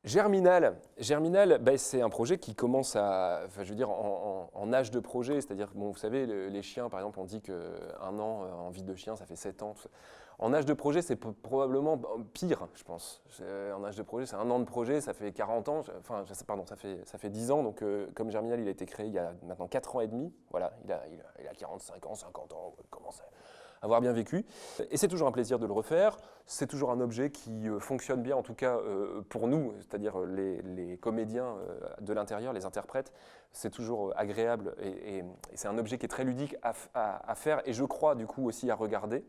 Germinal, bah, c'est un projet qui commence à, enfin, je veux dire, en âge de projet, c'est-à-dire, bon, vous savez, les chiens, par exemple, on dit qu'un an en vie de chien, ça fait 7 ans. Tout ça. En âge de projet, c'est probablement pire, je pense. En âge de projet, c'est un an de projet, ça fait 40 ans, enfin, pardon, ça fait 10 ans, donc comme Germinal, il a été créé il y a maintenant 4 ans et demi, voilà, il a 45 ans, 50 ans, il commence à avoir bien vécu. Et c'est toujours un plaisir de le refaire. C'est toujours un objet qui fonctionne bien, en tout cas pour nous, c'est-à-dire les comédiens de l'intérieur, les interprètes. C'est toujours agréable et c'est un objet qui est très ludique à faire et je crois du coup aussi à regarder.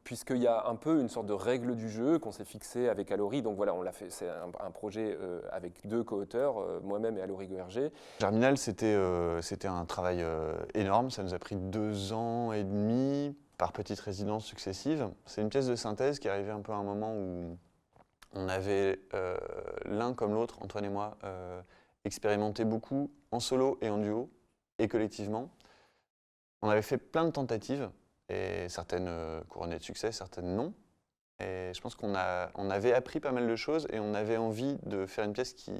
Puisqu'il y a un peu une sorte de règle du jeu qu'on s'est fixé avec Alori. Donc voilà, on l'a fait. C'est un projet avec 2 co-auteurs, moi-même et Alori Goerger. Germinal, c'était un travail énorme. Ça nous a pris 2 ans et demi par petites résidences successives. C'est une pièce de synthèse qui arrivait un peu à un moment où on avait l'un comme l'autre, Antoine et moi, expérimenté beaucoup en solo et en duo et collectivement. On avait fait plein de tentatives et certaines couronnées de succès, certaines non. Et je pense on avait appris pas mal de choses et on avait envie de faire une pièce qui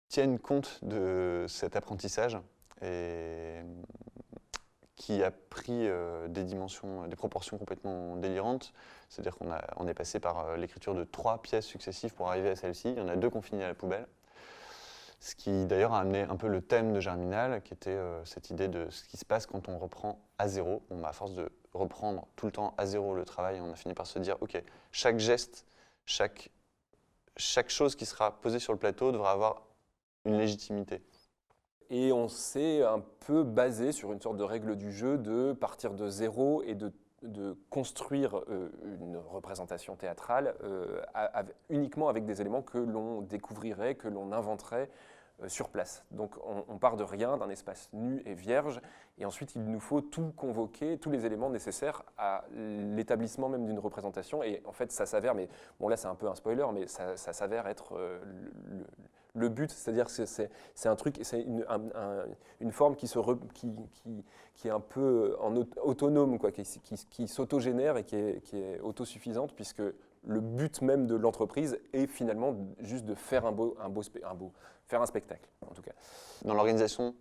tienne compte de cet apprentissage et qui a pris des dimensions, des proportions complètement délirantes. C'est-à-dire qu'on est passé par l'écriture de 3 pièces successives pour arriver à celle-ci. Il y en a 2 qu'on finit à la poubelle. Ce qui d'ailleurs a amené un peu le thème de Germinal, qui était cette idée de ce qui se passe quand on reprend à zéro. À force de reprendre tout le temps à zéro le travail, on a fini par se dire, ok, chaque geste, chaque chose qui sera posée sur le plateau devra avoir une légitimité. Et on s'est un peu basé sur une sorte de règle du jeu de partir de zéro et de construire une représentation théâtrale uniquement avec des éléments que l'on découvrirait, que l'on inventerait sur place. Donc on part de rien, d'un espace nu et vierge, et ensuite il nous faut tout convoquer, tous les éléments nécessaires à l'établissement même d'une représentation. Et en fait ça s'avère, mais bon là c'est un peu un spoiler, mais ça s'avère être le but, c'est-à-dire que c'est un truc, c'est une forme qui est un peu autonome, quoi, qui s'autogénère et qui est autosuffisante, puisque le but même de l'entreprise est finalement juste de faire faire un spectacle, en tout cas. Dans l'organisation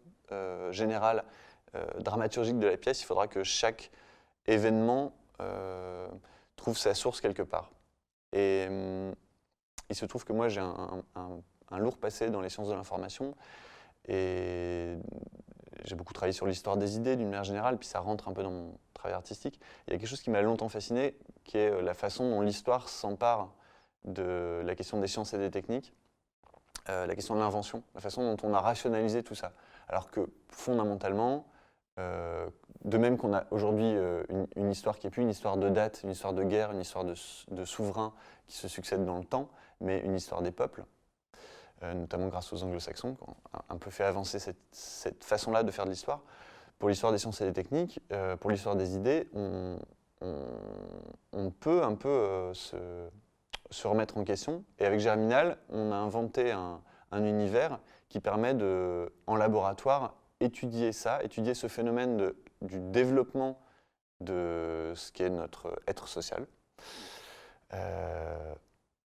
générale, dramaturgique de la pièce, il faudra que chaque événement trouve sa source quelque part. Et il se trouve que moi j'ai un lourd passé dans les sciences de l'information et j'ai beaucoup travaillé sur l'histoire des idées d'une manière générale, puis ça rentre un peu dans mon travail artistique. Il y a quelque chose qui m'a longtemps fasciné, qui est la façon dont l'histoire s'empare de la question des sciences et des techniques, la question de l'invention, la façon dont on a rationalisé tout ça. Alors que fondamentalement, de même qu'on a aujourd'hui une histoire qui n'est plus une histoire de date, une histoire de guerre, une histoire de souverains qui se succèdent dans le temps, mais une histoire des peuples, notamment grâce aux anglo-saxons, qui ont un peu fait avancer cette façon-là de faire de l'histoire. Pour l'histoire des sciences et des techniques, pour l'histoire des idées, on peut un peu se remettre en question. Et avec Germinal, on a inventé un univers qui permet de, en laboratoire, étudier ça, étudier ce phénomène du développement de ce qu'est notre être social.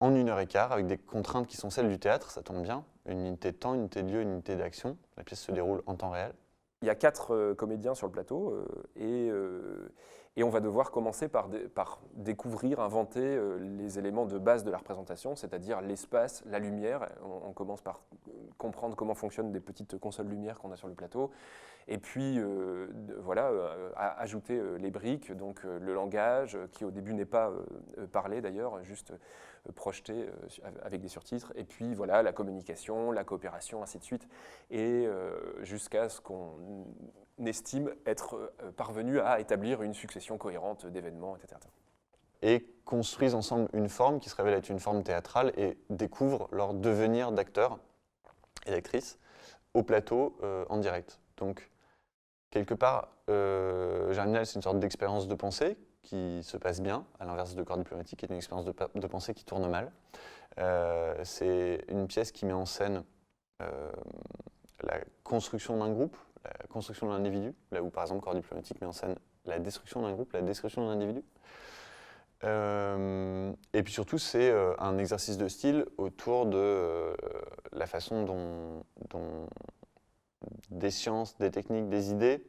En 1 heure et quart, avec des contraintes qui sont celles du théâtre, ça tombe bien, une unité de temps, une unité de lieu, une unité d'action. La pièce se déroule en temps réel. Il y a 4 comédiens sur le plateau et on va devoir commencer par découvrir, inventer les éléments de base de la représentation, c'est-à-dire l'espace, la lumière. On commence par comprendre comment fonctionnent des petites consoles lumière qu'on a sur le plateau. Et puis, voilà, ajouter les briques, donc le langage, qui au début n'est pas parlé d'ailleurs, juste projeté avec des surtitres. Et puis, voilà, la communication, la coopération, ainsi de suite. Et jusqu'à ce qu'on estime être parvenu à établir une succession cohérente d'événements, etc. Et construisent ensemble une forme qui se révèle être une forme théâtrale et découvrent leur devenir d'acteurs et d'actrices au plateau en direct. Donc, quelque part, Germinal, c'est une sorte d'expérience de pensée qui se passe bien, à l'inverse de Corps diplomatique, qui est une expérience de pensée qui tourne mal. C'est une pièce qui met en scène la construction d'un groupe, la construction de l'individu, là où par exemple Corps diplomatique met en scène la destruction d'un groupe, la destruction d'un individu. Et puis surtout, c'est un exercice de style autour de la façon dont des sciences, des techniques, des idées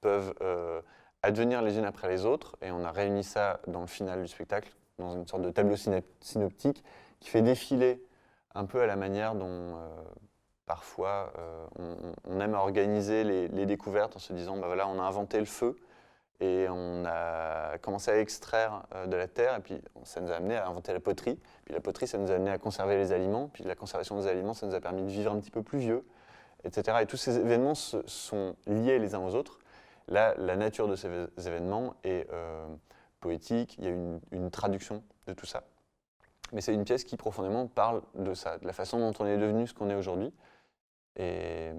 peuvent advenir les unes après les autres. Et on a réuni ça dans le final du spectacle, dans une sorte de tableau synoptique qui fait défiler un peu à la manière dont parfois on aime organiser les découvertes en se disant, bah voilà, on a inventé le feu. Et on a commencé à extraire de la terre, et puis ça nous a amené à inventer la poterie. Puis la poterie, ça nous a amené à conserver les aliments. Puis la conservation des aliments, ça nous a permis de vivre un petit peu plus vieux, etc. Et tous ces événements sont liés les uns aux autres. Là, la nature de ces événements est poétique, il y a une traduction de tout ça. Mais c'est une pièce qui profondément parle de ça, de la façon dont on est devenu ce qu'on est aujourd'hui, et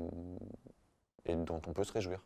dont on peut se réjouir.